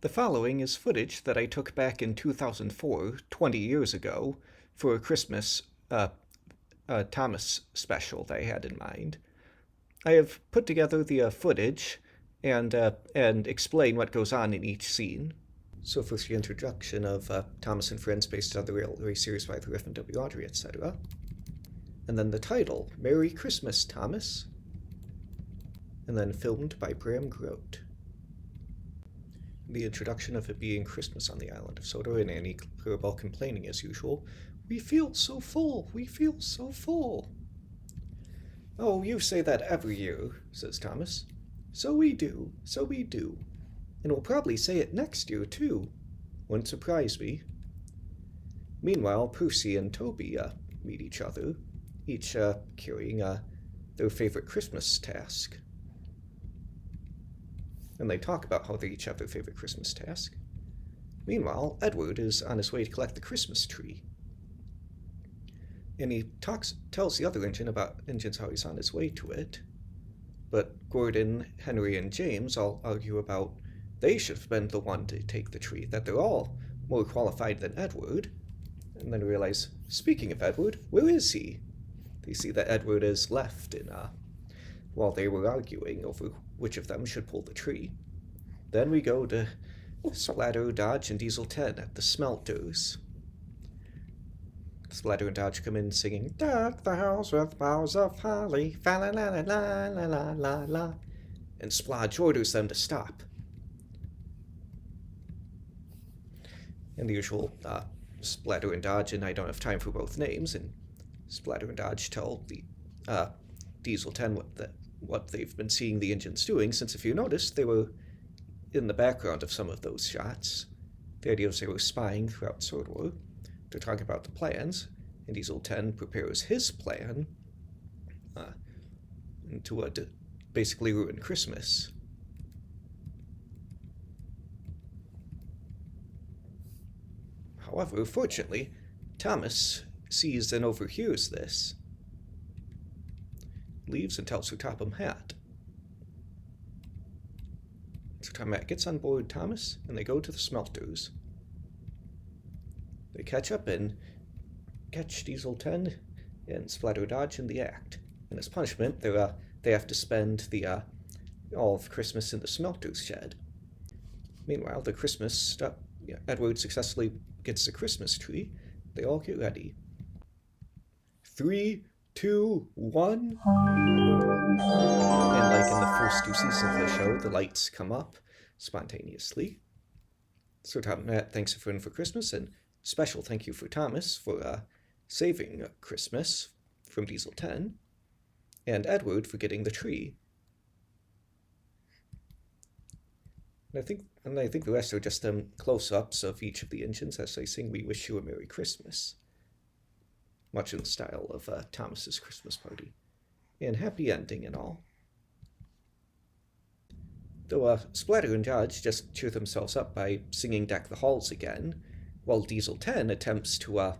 The following is footage that I took back in 2004, 20 years ago, for a Christmas Thomas special that I had in mind. I have put together the footage and explain what goes on in each scene. So first the introduction of Thomas and Friends based on the railway series by Griffin W. Awdry, etc. And then the title, Merry Christmas, Thomas. And then filmed by Bram Grote. The introduction of it being Christmas on the island of Sodor and Annie Clarabelle complaining as usual, "We feel so full, we feel so full." "Oh, you say that every year," says Thomas. "So we do, so we do. And we'll probably say it next year, too. Wouldn't surprise me." Meanwhile, Percy and Toby meet each other, each carrying their favorite Christmas task. And they talk about how they each have their favorite Christmas task. Meanwhile, Edward is on his way to collect the Christmas tree. And he tells the other engines how he's on his way to it. But Gordon, Henry, and James all argue about they should have been the one to take the tree, that they're all more qualified than Edward. And then realize, speaking of Edward, where is he? They see that Edward is left while they were arguing over which of them should pull the tree. Then we go to Splatter, Dodge, and Diesel 10 at the smelters. Splatter and Dodge come in singing, "Deck the house with boughs of holly, fa la la la la la la la la," and Splodge orders them to stop. And the usual Splatter and Dodge, and I don't have time for both names, and Splatter and Dodge tell the Diesel 10 what they've been seeing the engines doing, since if you noticed, they were in the background of some of those shots. The idea was they were spying throughout Sodor. They're talking about the plans, and Diesel 10 prepares his plan to basically ruin Christmas. However, fortunately, Thomas sees and overhears this. Leaves and tells Sir Topham Hatt. Sir Topham Hatt gets on board Thomas, and they go to the smelters. They catch up and catch Diesel 10 and Splatter Dodge in the act. And as punishment, they have to spend all of Christmas in the smelter's shed. Meanwhile, Edward successfully gets the Christmas tree. They all get ready. 3, 2, 1. And like in the first 2 seasons of the show, the lights come up spontaneously. Sir Topham Hatt thanks a friend for Christmas, and special thank you for Thomas for saving Christmas from Diesel 10, and Edward for getting the tree. And I think the rest are just close-ups of each of the engines as they sing "We Wish You a Merry Christmas," much in the style of Thomas's Christmas party. And happy ending and all. Though Splatter and Dodge just cheer themselves up by singing "Deck the Halls" again, while Diesel 10 attempts to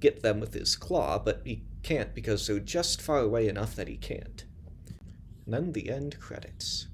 get them with his claw, but he can't because they're just far away enough that he can't. And then the end credits.